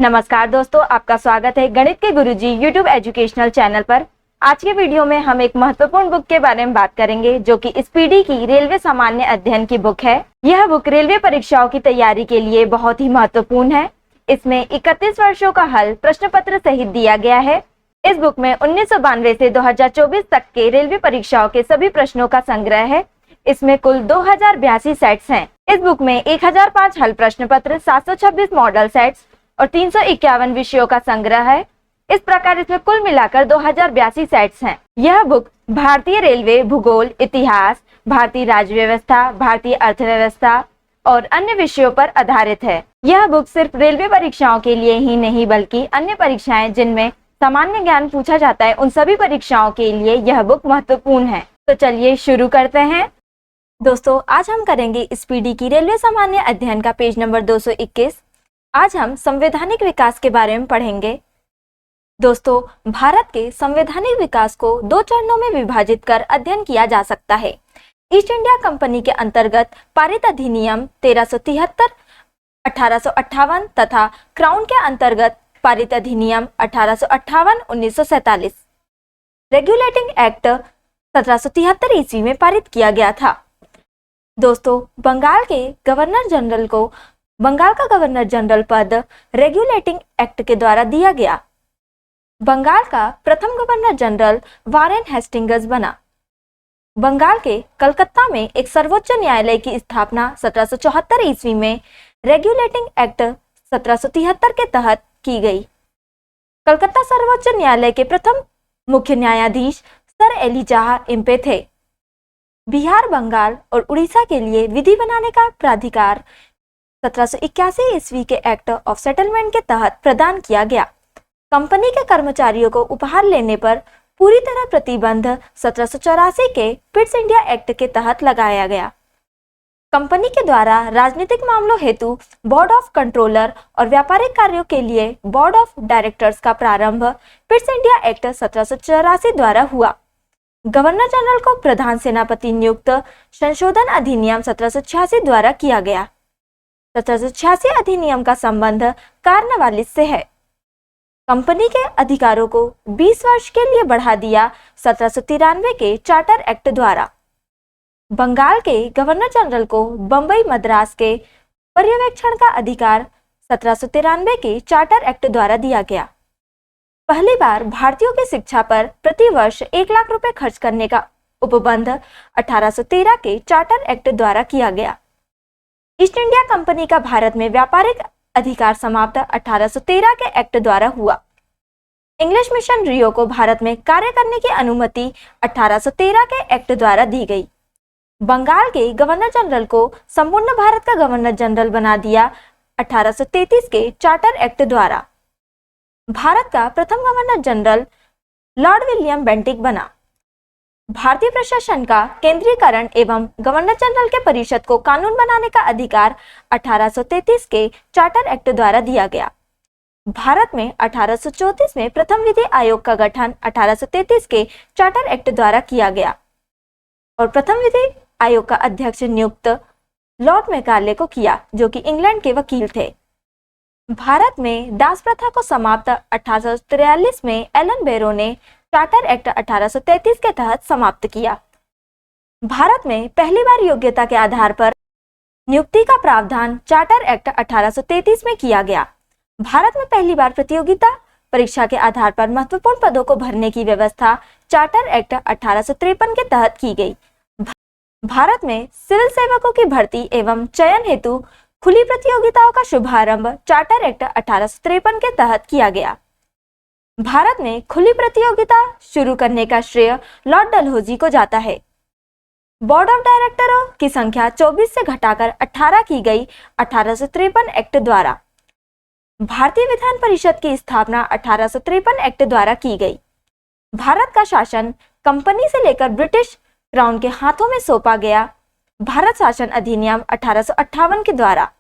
नमस्कार दोस्तों, आपका स्वागत है गणित के गुरुजी यूट्यूब एजुकेशनल चैनल पर। आज के वीडियो में हम एक महत्वपूर्ण बुक के बारे में बात करेंगे जो कि स्पीडी की रेलवे सामान्य अध्ययन की बुक है। यह बुक रेलवे परीक्षाओं की तैयारी के लिए बहुत ही महत्वपूर्ण है। इसमें 31 वर्षों का हल प्रश्न पत्र सहित दिया गया है। इस बुक में 1992 से 2024 तक के रेलवे परीक्षाओं के सभी प्रश्नों का संग्रह है। इसमें कुल 2082 सेट्स हैं। इस बुक में 1005 हल प्रश्न पत्र, 726 मॉडल सेट्स और 351 विषयों का संग्रह है। इस प्रकार इसमें कुल मिलाकर 2082 सेट्स हैं। यह बुक भारतीय रेलवे, भूगोल, इतिहास, भारतीय राज्य व्यवस्था, भारतीय अर्थव्यवस्था और अन्य विषयों पर आधारित है। यह बुक सिर्फ रेलवे परीक्षाओं के लिए ही नहीं बल्कि अन्य परीक्षाएं जिनमें सामान्य ज्ञान पूछा जाता है उन सभी परीक्षाओं के लिए यह बुक महत्वपूर्ण है। तो चलिए शुरू करते हैं। दोस्तों, आज हम करेंगे स्पीडी की रेलवे सामान्य अध्ययन का पेज नंबर 221। आज हम संवैधानिक विकास के बारे में पढ़ेंगे। दोस्तों, भारत के संवैधानिक विकास को 2 चरणों में विभाजित कर अध्ययन किया जा सकता है। ईस्ट इंडिया कंपनी के अंतर्गत पारित अधिनियम 1373 1858 तथा क्राउन के अंतर्गत पारित अधिनियम 1858 1947। रेगुलेटिंग एक्ट 1773 ईस्वी में पारित किया गया था। दोस्तों, बंगाल का गवर्नर जनरल पद रेगुलेटिंग एक्ट के द्वारा दिया गया। बंगाल का प्रथम गवर्नर जनरल वारेन हेस्टिंग्स बना। बंगाल के कलकत्ता में एक सर्वोच्च न्यायालय की स्थापना 1774 ईस्वी में रेगुलेटिंग एक्ट 1773 के तहत की गई। कलकत्ता सर्वोच्च न्यायालय के प्रथम मुख्य न्यायाधीश सर एलिजाह इम्पे थे। बिहार, बंगाल और उड़ीसा के लिए विधि बनाने का प्राधिकार 1781 ईस्वी के एक्ट ऑफ सेटलमेंट के तहत प्रदान किया गया। कंपनी के कर्मचारियों को उपहार लेने पर पूरी तरह प्रतिबंध 1784 के पिट्स इंडिया एक्ट के तहत लगाया गया। कंपनी के द्वारा राजनीतिक मामलों हेतु बोर्ड ऑफ कंट्रोलर और व्यापारिक कार्यों के लिए बोर्ड ऑफ डायरेक्टर्स का प्रारंभ पिट्स इंडिया एक्ट 1784 द्वारा हुआ। गवर्नर जनरल को प्रधान सेनापति नियुक्त संशोधन अधिनियम 1786 द्वारा किया गया। 1786 अधिनियम का संबंध कार्नवालिस से है। कंपनी के अधिकारों को 20 वर्ष के लिए बढ़ा दिया 1793 के चार्टर एक्ट द्वारा। बंगाल के गवर्नर जनरल को बंबई, मद्रास के पर्यवेक्षण का अधिकार 1793 के चार्टर एक्ट द्वारा दिया गया। पहली बार भारतीयों की शिक्षा पर प्रति वर्ष 1 लाख रुपए खर्च करने का उपबंध 1813 के चार्टर एक्ट द्वारा किया गया। ईस्ट इंडिया कंपनी का भारत में व्यापारिक अधिकार समाप्त 1813 के एक्ट द्वारा हुआ। इंग्लिश मिशन रियो को भारत में कार्य करने की अनुमति 1813 के एक्ट द्वारा दी गई। बंगाल के गवर्नर जनरल को संपूर्ण भारत का गवर्नर जनरल बना दिया 1833 के चार्टर एक्ट द्वारा। भारत का प्रथम governor general Lord William Bentinck बना। भारतीय प्रशासन का केंद्रीकरण एवं गवर्नर जनरल के परिषद को कानून बनाने का अधिकार 1833 के चार्टर एक्ट द्वारा दिया गया। भारत में 1834 में प्रथम विधि आयोग का गठन 1833 के चार्टर एक्ट द्वारा किया गया और प्रथम विधि आयोग का अध्यक्ष नियुक्त लॉर्ड मैकाले को किया, जो कि इंग्लैंड के वकील थे। भारत में दास प्रथा को समाप्त 1843 में एलन बेरो ने चार्टर एक्ट 1833 के तहत समाप्त किया। भारत में पहली बार योग्यता के आधार पर नियुक्ति का प्रावधान चार्टर एक्ट 1833 में किया गया। भारत में पहली बार प्रतियोगिता परीक्षा के आधार पर महत्वपूर्ण पदों को भरने की व्यवस्था चार्टर एक्ट 1853 के तहत की गई। भारत में सिविल सेवकों की भर्ती एवं चयन हेतु खुली प्रतियोगिताओं का शुभारंभ चार्टर एक्ट 1853 के तहत किया गया। भारत में खुली प्रतियोगिता शुरू करने का श्रेय लॉर्ड डलहौजी को जाता है। बोर्ड ऑफ डायरेक्टरों की संख्या 24 से घटाकर 18 की गई 1853 एक्ट द्वारा। भारतीय विधान परिषद की स्थापना 1853 एक्ट द्वारा की गई। भारत का शासन कंपनी से लेकर ब्रिटिश क्राउन के हाथों में सौंपा गया। भारत शासन अधिनियम 1858 के द्वारा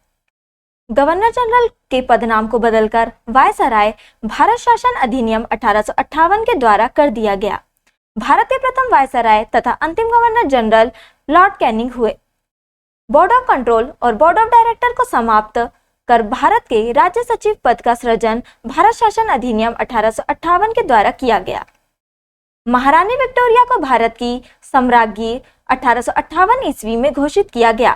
गवर्नर जनरल के पदनाम को बदलकर वायसराय भारत शासन अधिनियम 1858 के द्वारा कर दिया गया। भारत के प्रथम वायसराय तथा अंतिम गवर्नर जनरल लॉर्ड कैनिंग हुए। बोर्ड ऑफ कंट्रोल और बोर्ड ऑफ डायरेक्टर को समाप्त कर भारत के राज्य सचिव पद का सृजन भारत शासन अधिनियम 1858 के द्वारा किया गया। महारानी विक्टोरिया को भारत की सम्राज्ञी 1858 ईस्वी में घोषित किया गया।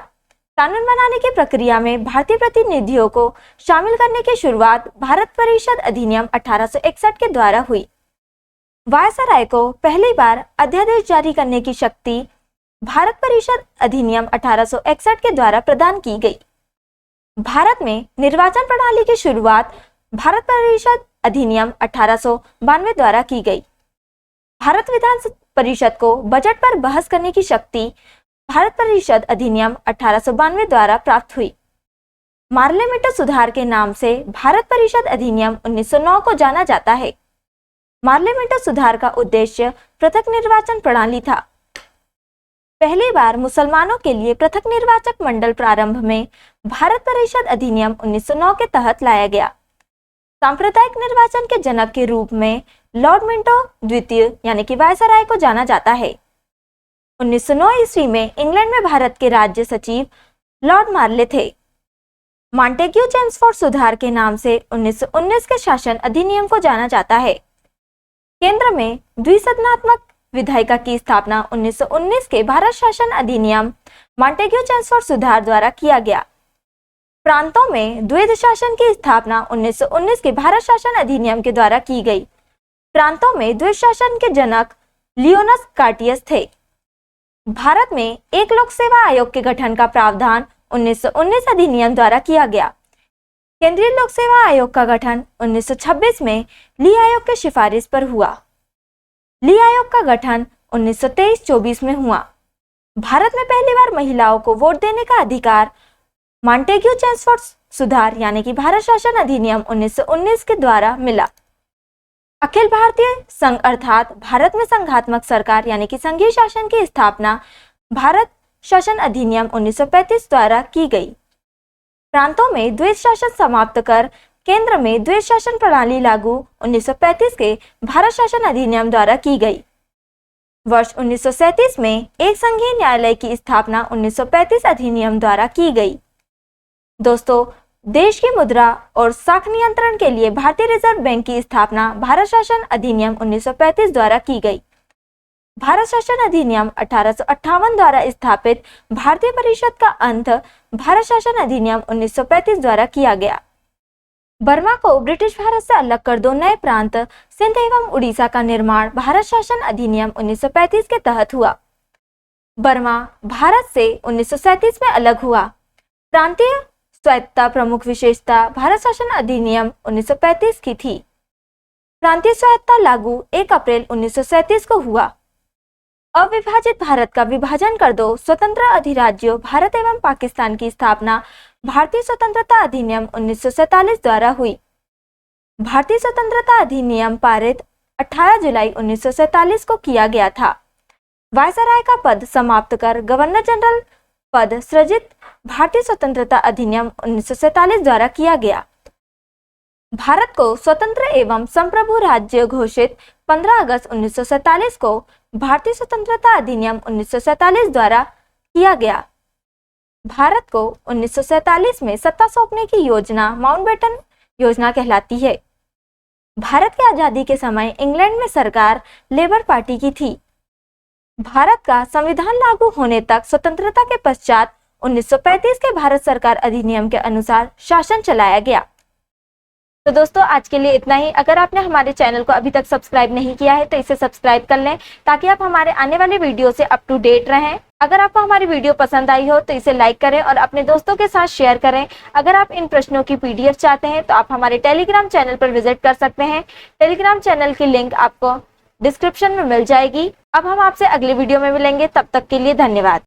कानून बनाने की प्रक्रिया में भारतीय प्रतिनिधियों को शामिल करने की शुरुआत भारत परिषद अधिनियम 1861 के द्वारा हुई। वायसराय को पहली बार अध्यादेश जारी करने की शक्ति भारत परिषद अधिनियम 1861 के द्वारा प्रदान की गई। भारत में निर्वाचन प्रणाली की शुरुआत भारत परिषद अधिनियम 1892 द्वारा की गई। भारत विधान परिषद को बजट पर बहस करने की शक्ति भारत परिषद अधिनियम 1892 द्वारा प्राप्त हुई। पार्लियामेंट सुधार के नाम से भारत परिषद अधिनियम 1909 को जाना जाता है। पार्लियामेंट सुधार का उद्देश्य पृथक निर्वाचन प्रणाली था। पहली बार मुसलमानों के लिए पृथक निर्वाचक मंडल प्रारंभ में भारत परिषद अधिनियम 1909 के तहत लाया गया। सांप्रदायिक निर्वाचन के जनक के रूप में लॉर्ड मिंटो द्वितीय यानी कि वायसराय को जाना जाता है। 1909 ईस्वी में इंग्लैंड में भारत के राज्य सचिव लॉर्ड मार्ले थे। मॉन्टेग्यू चेम्सफोर्ड सुधार के नाम से 1919 के शासन अधिनियम को जाना जाता है। केंद्र में द्विसदनात्मक विधायिका की स्थापना 1919 के भारत शासन अधिनियम मॉन्टेग्यू चेम्सफोर्ड सुधार द्वारा किया गया। प्रांतों में द्वैध शासन की स्थापना 1919 के भारत शासन अधिनियम के द्वारा की गई। प्रांतों में द्वैध शासन के जनक लियोनस कार्टियस थे। भारत में एक लोक सेवा आयोग के गठन का प्रावधान 1919 अधिनियम द्वारा किया गया। केंद्रीय लोक सेवा आयोग का गठन 1926 में ली आयोग के सिफारिश पर हुआ। ली आयोग का गठन 1923-24 में हुआ। भारत में पहली बार महिलाओं को वोट देने का अधिकार मॉन्टेग्यू चेम्सफोर्ड सुधार यानी कि भारत शासन अधिनियम 1919 के द्वारा मिला। अखिल भारतीय संघ अर्थात भारत में संघात्मक सरकार यानी कि संघीय शासन की स्थापना भारत शासन अधिनियम 1935 द्वारा की गई। प्रांतों में द्वैध शासन समाप्त कर केंद्र में द्वैध शासन प्रणाली लागू 1935 के भारत शासन अधिनियम द्वारा की गई। वर्ष 1937 में एक संघीय न्यायालय की स्थापना 1935 अधिनियम द्वारा की गई। दोस्तों, देश की मुद्रा और साख नियंत्रण के लिए भारतीय रिजर्व बैंक की स्थापना भारत शासन अधिनियम 1935 द्वारा की गई। भारत शासन अधिनियम 1858 द्वारा स्थापित भारतीय परिषद का अंत भारत शासन अधिनियम 1935 द्वारा किया गया। बर्मा को ब्रिटिश भारत से अलग कर दो नए प्रांत सिंध एवं उड़ीसा का निर्माण भारत शासन अधिनियम 1935 के तहत हुआ। बर्मा भारत से 1937 में अलग हुआ। प्रांतीय स्वायत्तता प्रमुख विशेषता भारत शासन अधिनियम 1935 की थी। प्रांतीय स्वायत्तता लागू 1 अप्रैल 1937 को हुआ। अविभाजित भारत का विभाजन कर दो स्वतंत्र अधिराज्यों भारत एवं पाकिस्तान की स्थापना भारतीय स्वतंत्रता अधिनियम 1947 द्वारा हुई। भारतीय स्वतंत्रता अधिनियम पारित 18 जुलाई 1947 को किया गया था। वायसराय का पद समाप्त कर गवर्नर जनरल पद सृजित भारतीय स्वतंत्रता अधिनियम 1947 द्वारा किया गया। भारत को स्वतंत्र एवं संप्रभु राज्य घोषित 15 अगस्त 1947 को भारतीय स्वतंत्रता अधिनियम 1947 द्वारा किया गया। भारत को 1947 में सत्ता सौंपने की योजना माउंटबेटन योजना कहलाती है। भारत की आजादी के समय इंग्लैंड में सरकार लेबर पार्टी की थी। भारत का संविधान लागू होने तक स्वतंत्रता के पश्चात 1935 के भारत सरकार अधिनियम के अनुसार शासन चलाया गया। तो दोस्तों, आज के लिए इतना ही। अगर आपने हमारे चैनल को अभी तक सब्सक्राइब नहीं किया है तो इसे सब्सक्राइब कर लें ताकि आप हमारे आने वाले वीडियो से अप टू डेट रहें। अगर आपको हमारी वीडियो पसंद आई हो तो इसे लाइक करें और अपने दोस्तों के साथ शेयर करें। अगर आप इन प्रश्नों की PDF चाहते हैं तो आप हमारे टेलीग्राम चैनल पर विजिट कर सकते हैं। टेलीग्राम चैनल की लिंक आपको डिस्क्रिप्शन में मिल जाएगी। अब हम आपसे अगले वीडियो में मिलेंगे, तब तक के लिए धन्यवाद।